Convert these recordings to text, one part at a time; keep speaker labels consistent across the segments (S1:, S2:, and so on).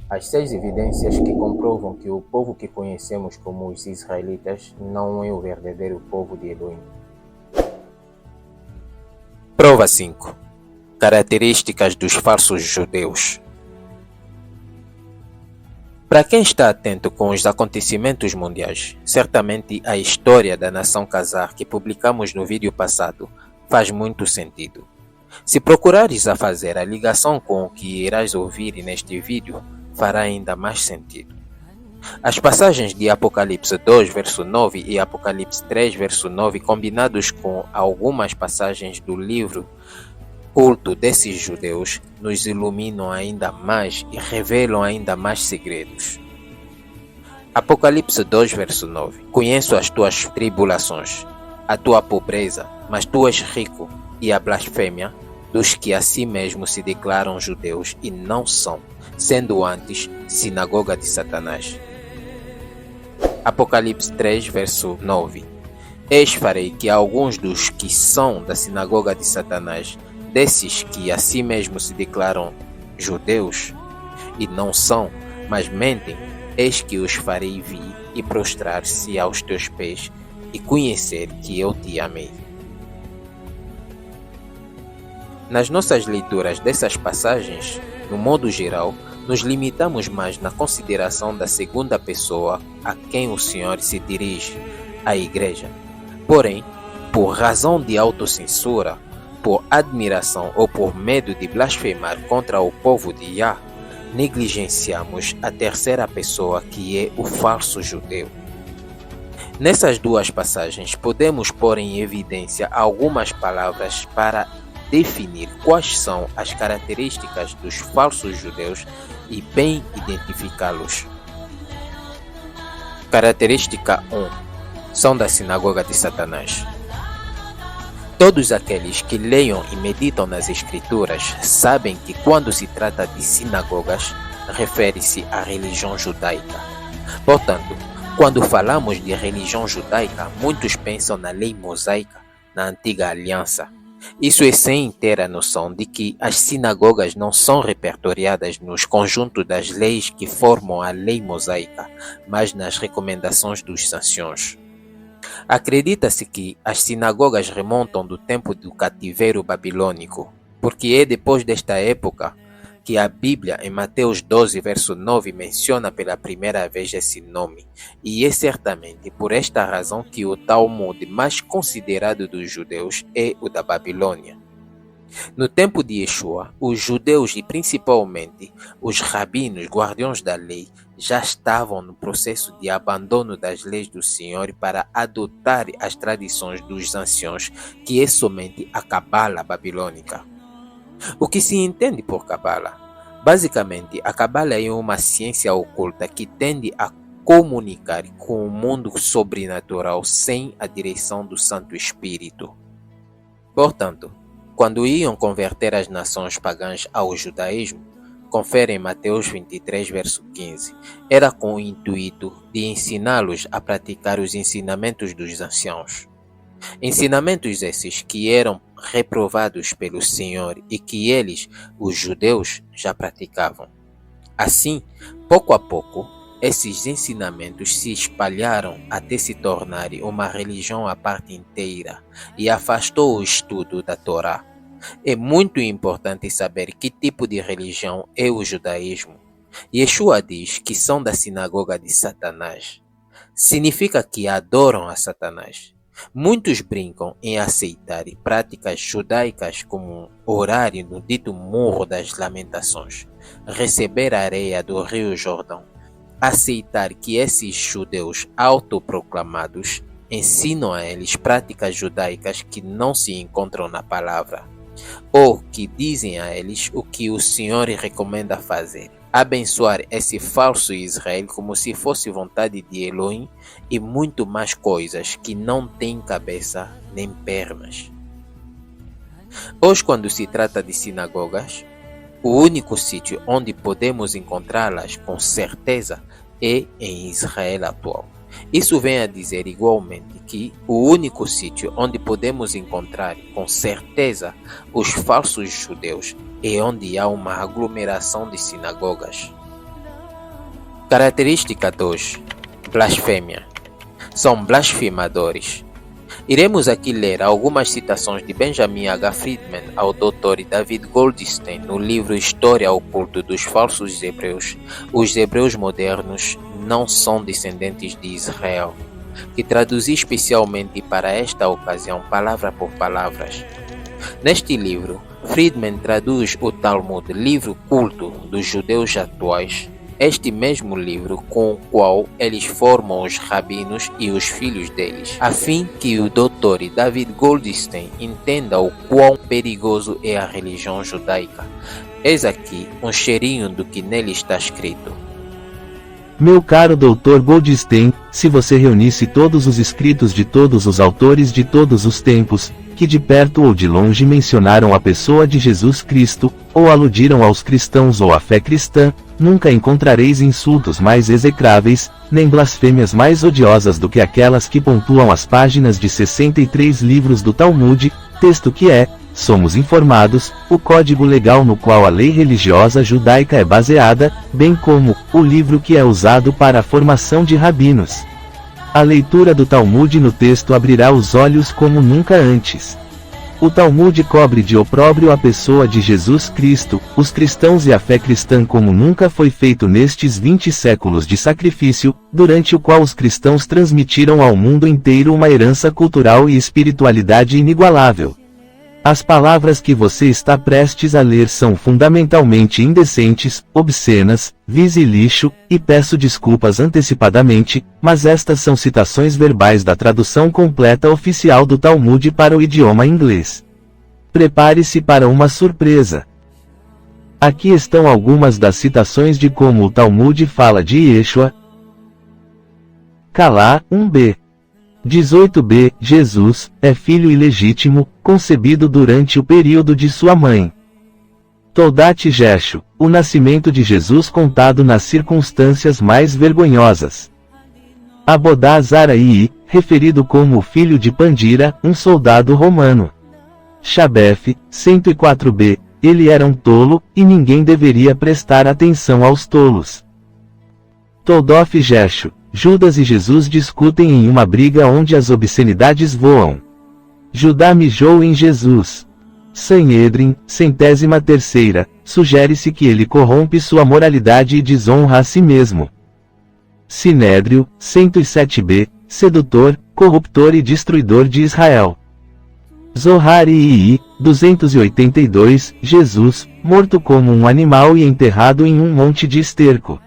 S1: As 6 evidências que comprovam que o povo que conhecemos como os israelitas não é o verdadeiro povo de Elohim.
S2: Prova 5. Características dos falsos judeus. Para quem está atento com os acontecimentos mundiais, certamente a história da nação Khazar que publicamos no vídeo passado faz muito sentido. Se procurares a fazer a ligação com o que irás ouvir neste vídeo, fará ainda mais sentido. As passagens de Apocalipse 2, verso 9 e Apocalipse 3, verso 9, combinados com algumas passagens do livro culto desses judeus, nos iluminam ainda mais e revelam ainda mais segredos. Apocalipse 2, verso 9. Conheço as tuas tribulações, a tua pobreza, mas tu és rico, e a blasfêmia dos que a si mesmo se declaram judeus e não são, sendo antes sinagoga de Satanás. Apocalipse 3, verso 9. Eis farei que alguns dos que são da sinagoga de Satanás, desses que a si mesmo se declaram judeus e não são, mas mentem, eis que os farei vir e prostrar-se aos teus pés e conhecer que eu te amei. Nas nossas leituras dessas passagens, no modo geral, nos limitamos mais na consideração da segunda pessoa a quem o Senhor se dirige, a igreja. Porém, por razão de autocensura, por admiração ou por medo de blasfemar contra o povo de Yah, negligenciamos a terceira pessoa que é o falso judeu. Nessas duas passagens podemos pôr em evidência algumas palavras para definir quais são as características dos falsos judeus e bem identificá-los. Característica 1. São da sinagoga de Satanás. Todos aqueles que leiam e meditam nas Escrituras sabem que quando se trata de sinagogas, refere-se à religião judaica. Portanto, quando falamos de religião judaica, muitos pensam na lei mosaica, na antiga aliança. Isso é sem ter a noção de que as sinagogas não são repertoriadas nos conjuntos das leis que formam a lei mosaica, mas nas recomendações dos anciãos. Acredita-se que as sinagogas remontam do tempo do cativeiro babilônico, porque é depois desta época que a Bíblia, em Mateus 12, verso 9, menciona pela primeira vez esse nome, e é certamente por esta razão que o Talmud mais considerado dos judeus é o da Babilônia. No tempo de Yeshua, os judeus e principalmente os rabinos, guardiões da lei, já estavam no processo de abandono das leis do Senhor para adotar as tradições dos anciãos, que é somente a Cabala babilônica. O que se entende por Cabala? Basicamente, a Cabala é uma ciência oculta que tende a comunicar com o mundo sobrenatural sem a direção do Santo Espírito. Portanto, quando iam converter as nações pagãs ao judaísmo, confere em Mateus 23, verso 15, era com o intuito de ensiná-los a praticar os ensinamentos dos anciãos. Ensinamentos esses que eram reprovados pelo Senhor e que eles, os judeus, já praticavam. Assim, pouco a pouco, esses ensinamentos se espalharam até se tornarem uma religião à parte inteira e afastou o estudo da Torá. É muito importante saber que tipo de religião é o judaísmo. Yeshua diz que são da sinagoga de Satanás. Significa que adoram a Satanás. Muitos brincam em aceitar práticas judaicas como orar no dito Muro das Lamentações, receber a areia do Rio Jordão, aceitar que esses judeus autoproclamados ensinam a eles práticas judaicas que não se encontram na palavra, ou que dizem a eles o que o Senhor recomenda fazer. Abençoar esse falso Israel como se fosse vontade de Elohim e muito mais coisas que não têm cabeça nem pernas. Hoje, quando se trata de sinagogas, o único sítio onde podemos encontrá-las com certeza é em Israel atual. Isso vem a dizer igualmente que o único sítio onde podemos encontrar com certeza os falsos judeus é onde há uma aglomeração de sinagogas. Característica 2. Blasfêmia. São blasfemadores. Iremos aqui ler algumas citações de Benjamin H. Friedman ao Dr. David Goldstein no livro História Oculta dos Falsos Hebreus. Os hebreus modernos não são descendentes de Israel, que traduzi especialmente para esta ocasião palavra por palavras. Neste livro, Friedman traduz o Talmud, livro culto dos judeus atuais, este mesmo livro com o qual eles formam os rabinos e os filhos deles, a fim que o Dr. David Goldstein entenda o quão perigoso é a religião judaica. Eis aqui um cheirinho do que nele está escrito.
S3: Meu caro Dr. Goldstein, se você reunisse todos os escritos de todos os autores de todos os tempos, que de perto ou de longe mencionaram a pessoa de Jesus Cristo, ou aludiram aos cristãos ou à fé cristã, nunca encontrareis insultos mais execráveis, nem blasfêmias mais odiosas do que aquelas que pontuam as páginas de 63 livros do Talmud, texto que é, somos informados, o código legal no qual a lei religiosa judaica é baseada, bem como o livro que é usado para a formação de rabinos. A leitura do Talmud no texto abrirá os olhos como nunca antes. O Talmud cobre de opróbrio a pessoa de Jesus Cristo, os cristãos e a fé cristã como nunca foi feito nestes 20 séculos de sacrifício, durante o qual os cristãos transmitiram ao mundo inteiro uma herança cultural e espiritualidade inigualável. As palavras que você está prestes a ler são fundamentalmente indecentes, obscenas, vis e lixo, e peço desculpas antecipadamente, mas estas são citações verbais da tradução completa oficial do Talmud para o idioma inglês. Prepare-se para uma surpresa. Aqui estão algumas das citações de como o Talmud fala de Yeshua. Calá, 1b. 18b. Jesus é filho ilegítimo, concebido durante o período de sua mãe. Todat Jeshu, o nascimento de Jesus contado nas circunstâncias mais vergonhosas. Abodá Zaraí, referido como o filho de Pandira, um soldado romano. Shabef, 104b, ele era um tolo, e ninguém deveria prestar atenção aos tolos. Toldof Jeshu, Judas e Jesus discutem em uma briga onde as obscenidades voam. Judá mijou em Jesus. Sanhedrin, 103ª, sugere-se que ele corrompe sua moralidade e desonra a si mesmo. Sinédrio, 107b, sedutor, corruptor e destruidor de Israel. Zohar II, 282, Jesus, morto como um animal e enterrado em um monte de esterco.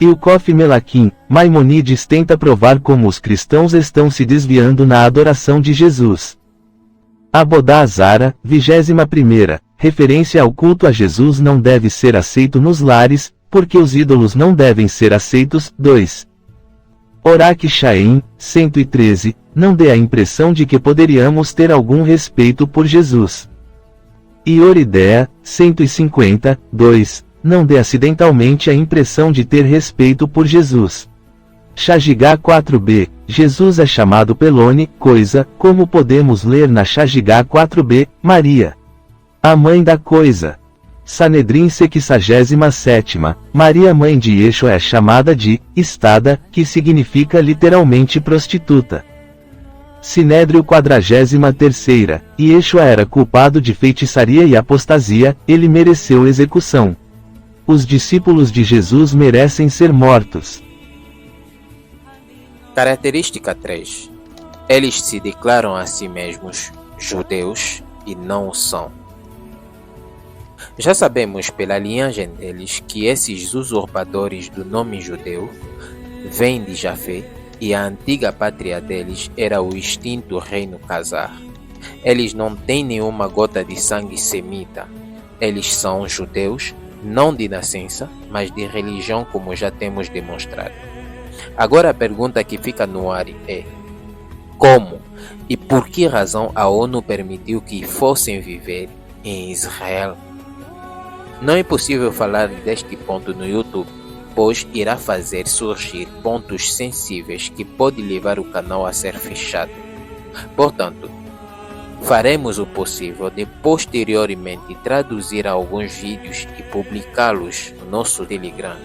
S3: Ilkof Melakim, Maimonides tenta provar como os cristãos estão se desviando na adoração de Jesus. Abodá Zara, 21ª, referência ao culto a Jesus não deve ser aceito nos lares, porque os ídolos não devem ser aceitos. 2. Orak Shaim, 113, não dê a impressão de que poderíamos ter algum respeito por Jesus. Ioridea, 150, 2. Não dê acidentalmente a impressão de ter respeito por Jesus. Shagigá 4b, Jesus é chamado Pelone, coisa, como podemos ler na Shagigá 4b, Maria, a mãe da coisa. Sanedrim 67ª, Maria mãe de Yeshua é chamada de, estada, que significa literalmente prostituta. Sinédrio 43ª, Yeshua era culpado de feitiçaria e apostasia, ele mereceu execução. Os discípulos de Jesus merecem ser mortos.
S2: Característica 3. Eles se declaram a si mesmos judeus e não o são. Já sabemos pela linhagem deles que esses usurpadores do nome judeu vêm de Jafé e a antiga pátria deles era o extinto reino Khazar. Eles não têm nenhuma gota de sangue semita. Eles são judeus, não de nascença, mas de religião, como já temos demonstrado. Agora a pergunta que fica no ar é: como e por que razão a ONU permitiu que fossem viver em Israel? Não é possível falar deste ponto no YouTube, pois irá fazer surgir pontos sensíveis que podem levar o canal a ser fechado. Portanto, faremos o possível de posteriormente traduzir alguns vídeos e publicá-los no nosso Telegram.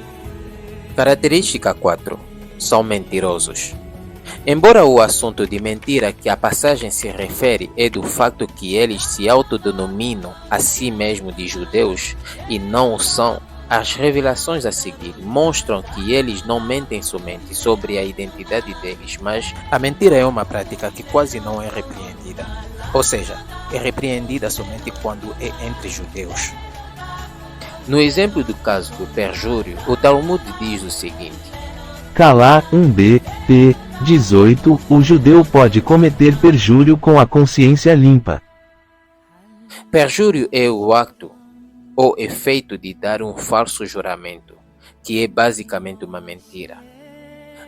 S2: Característica 4. São mentirosos. Embora o assunto de mentira que a passagem se refere é do facto que eles se autodenominam a si mesmo de judeus e não o são, as revelações a seguir mostram que eles não mentem somente sobre a identidade deles, mas a mentira é uma prática que quase não é repreendida. Ou seja, é repreendida somente quando é entre judeus. No exemplo do caso do perjúrio, o Talmud diz o seguinte:
S3: Calá 1b, p. 18, o judeu pode cometer perjúrio com a consciência limpa.
S2: Perjúrio é o ato ou efeito de dar um falso juramento, que é basicamente uma mentira.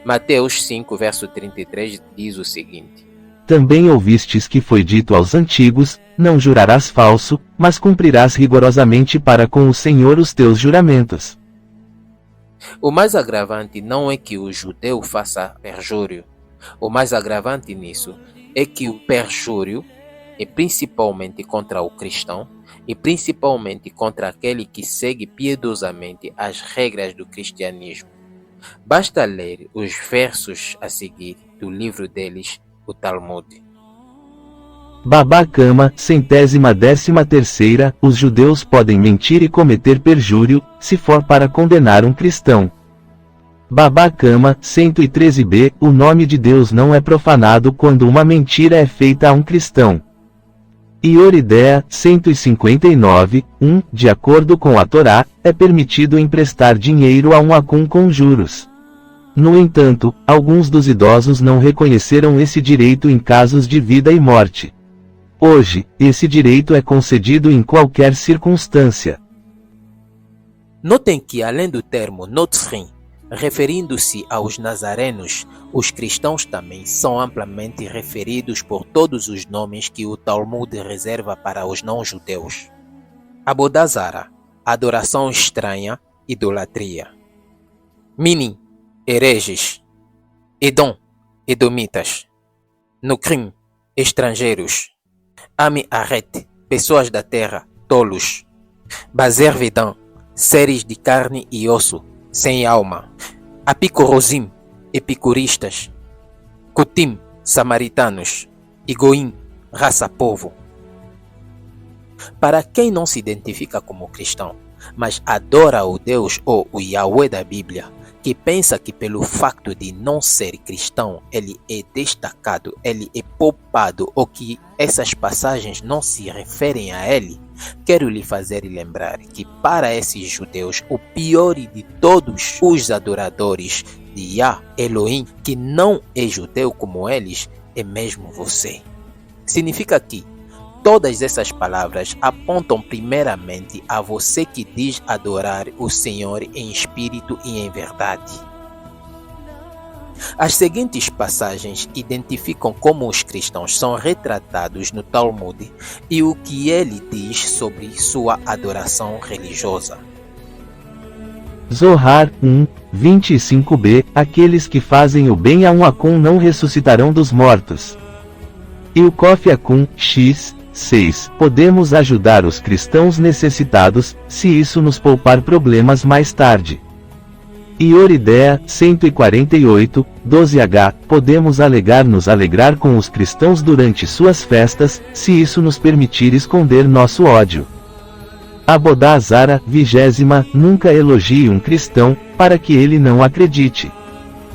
S2: Mateus 5, verso 33 diz o seguinte:
S3: Também ouvistes que foi dito aos antigos, não jurarás falso, mas cumprirás rigorosamente para com o Senhor os teus juramentos.
S2: O mais agravante não é que o judeu faça perjúrio. O mais agravante nisso é que o perjúrio é principalmente contra o cristão e principalmente contra aquele que segue piedosamente as regras do cristianismo. Basta ler os versos a seguir do livro deles, o Talmud.
S3: Babá Kama, 113ª, os judeus podem mentir e cometer perjúrio, se for para condenar um cristão. Babá Kama, 113b, o nome de Deus não é profanado quando uma mentira é feita a um cristão. Ioridea, 159, 1, de acordo com a Torá, é permitido emprestar dinheiro a um acum com juros. No entanto, alguns dos idosos não reconheceram esse direito em casos de vida e morte. Hoje, esse direito é concedido em qualquer circunstância.
S2: Notem que, além do termo Notzrim, referindo-se aos nazarenos, os cristãos também são amplamente referidos por todos os nomes que o Talmud reserva para os não-judeus. Abodazara, adoração estranha, idolatria. Minim, hereges. Edom, edomitas. Nukrim, estrangeiros. Ami-Aret, pessoas da terra, tolos. Bazer-Vedã, seres de carne e osso, sem alma. Apicorosim, epicuristas. Cutim, samaritanos. E Goim, raça-povo. Para quem não se identifica como cristão, mas adora o Deus ou o Yahweh da Bíblia, que pensa que pelo facto de não ser cristão ele é destacado, ele é poupado ou que essas passagens não se referem a ele, quero lhe fazer lembrar que para esses judeus o pior de todos os adoradores de Yah, Elohim, que não é judeu como eles, é mesmo você. Significa que todas essas palavras apontam primeiramente a você que diz adorar o Senhor em espírito e em verdade. As seguintes passagens identificam como os cristãos são retratados no Talmud e o que ele diz sobre sua adoração religiosa.
S3: Zohar 1, 25b, aqueles que fazem o bem a um acum não ressuscitarão dos mortos. E o Kof Acum, x, 6. Podemos ajudar os cristãos necessitados, se isso nos poupar problemas mais tarde. Ioridea, 148, 12h, podemos nos alegrar com os cristãos durante suas festas, se isso nos permitir esconder nosso ódio. Abodazara, 20ª, nunca elogie um cristão, para que ele não acredite.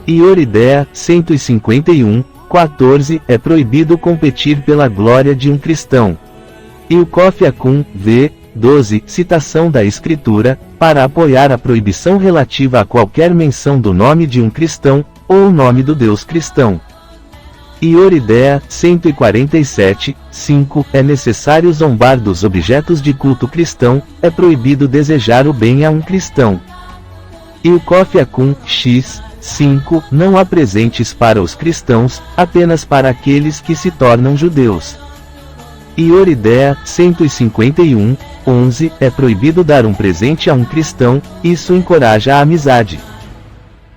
S3: Ioridea, 151, 14, é proibido competir pela glória de um cristão. E o Kof Acum, v. 12, citação da Escritura, para apoiar a proibição relativa a qualquer menção do nome de um cristão, ou o nome do Deus cristão. Ioridea, 147, 5, é necessário zombar dos objetos de culto cristão, é proibido desejar o bem a um cristão. E o Kof Acum, x, 5, não há presentes para os cristãos, apenas para aqueles que se tornam judeus. Ioridea, 151, 11, é proibido dar um presente a um cristão, isso encoraja a amizade.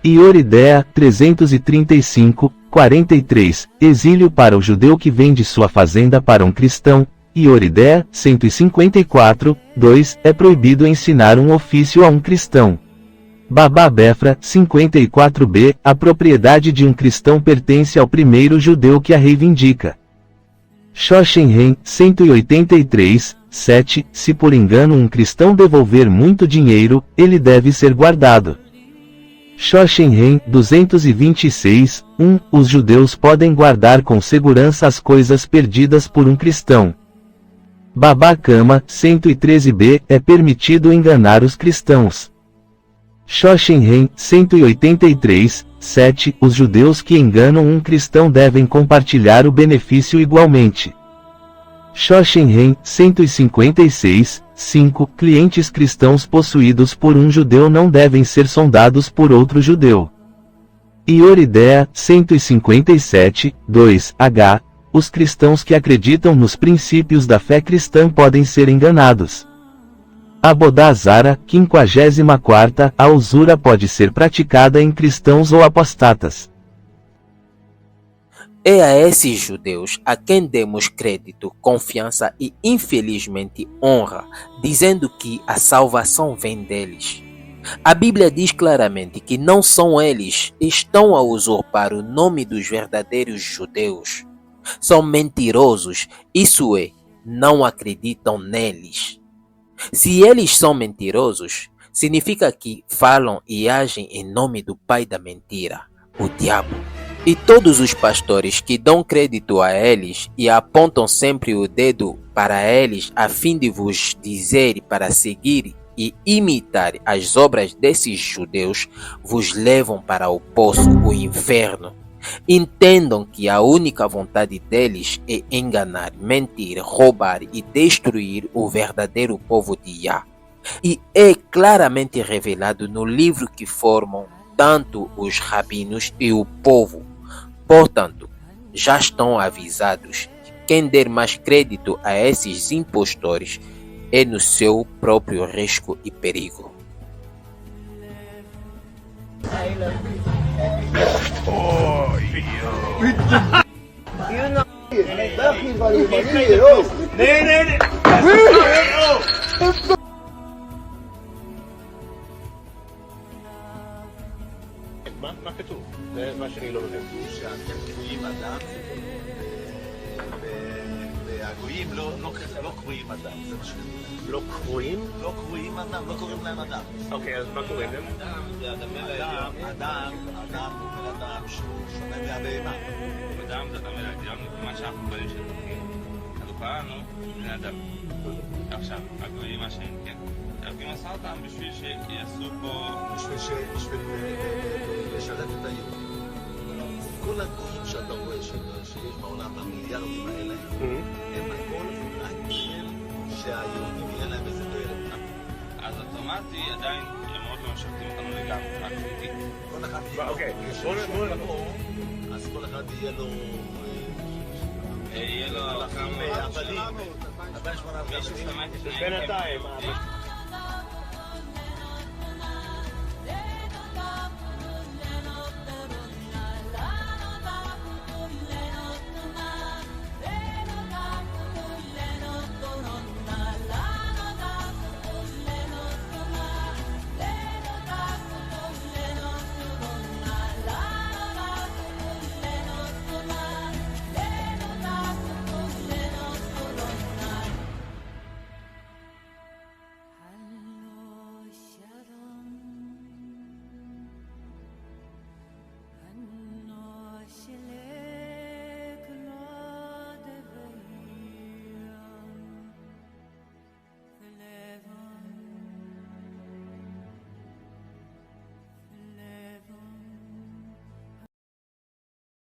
S3: Ioridea, 335, 43, exílio para o judeu que vende sua fazenda para um cristão. Ioridea, 154, 2, é proibido ensinar um ofício a um cristão. Baba Befra, 54b, a propriedade de um cristão pertence ao primeiro judeu que a reivindica. Shoshenren, 183, 7, se por engano um cristão devolver muito dinheiro, ele deve ser guardado. Shoshenren, 226, 1, os judeus podem guardar com segurança as coisas perdidas por um cristão. Baba Kama, 113b, é permitido enganar os cristãos. Shoshenren, 183, 7, os judeus que enganam um cristão devem compartilhar o benefício igualmente. Shoshenren, 156, 5, clientes cristãos possuídos por um judeu não devem ser sondados por outro judeu. Ioridea, 157, 2, h, os cristãos que acreditam nos princípios da fé cristã podem ser enganados. Abodazara, 54ª, a usura pode ser praticada em cristãos ou apostatas.
S2: É a esses judeus a quem demos crédito, confiança e, infelizmente, honra, dizendo que a salvação vem deles. A Bíblia diz claramente que não são eles que estão a usurpar o nome dos verdadeiros judeus. São mentirosos, isso é, não acreditam neles. Se eles são mentirosos, significa que falam e agem em nome do pai da mentira, o diabo. E todos os pastores que dão crédito a eles e apontam sempre o dedo para eles a fim de vos dizer para seguir e imitar as obras desses judeus, vos levam para o poço, o inferno. Entendam que a única vontade deles é enganar, mentir, roubar e destruir o verdadeiro povo de Yah. E é claramente revelado no livro que formam tanto os rabinos e o povo. Portanto, já estão avisados que quem der mais crédito a esses impostores é no seu próprio risco e perigo.
S4: מה כתוב? זה מה שאני לא מבין.
S5: שאתם קרויים אדם, והגויים לא קרויים אדם.
S4: לא קרויים?
S5: לא קרויים אדם, לא קוראים להם אדם.
S4: אוקיי, אז מה קוראים להם?
S5: אדם הוא בן אדם שהוא שונה מהבהמה.
S6: אדם זה אדם העליון, מה שאנחנו בנים של אלוקים. אז הוא קרא לנו בני אדם. עכשיו, הגויים מה שהם, כן. אלוקים עשה אותם בשביל שיעשו פה...
S5: בשביל לשלט את העיר. כל הגויים שאתה רואה שיש בעולם, המיליארדים האלה, הם הכל עניין שהיהודים יהיה להם איזה דרך.
S6: אז אוטומטי עדיין למרות לא משרתים אותנו לגמרי, רק פיזית.
S5: כל אחד
S4: אוקיי,
S5: אז כל אחד יהיה לו...
S6: יהיה לו כמה...
S5: הבלים.
S6: מישהו שמעתי
S4: בינתיים.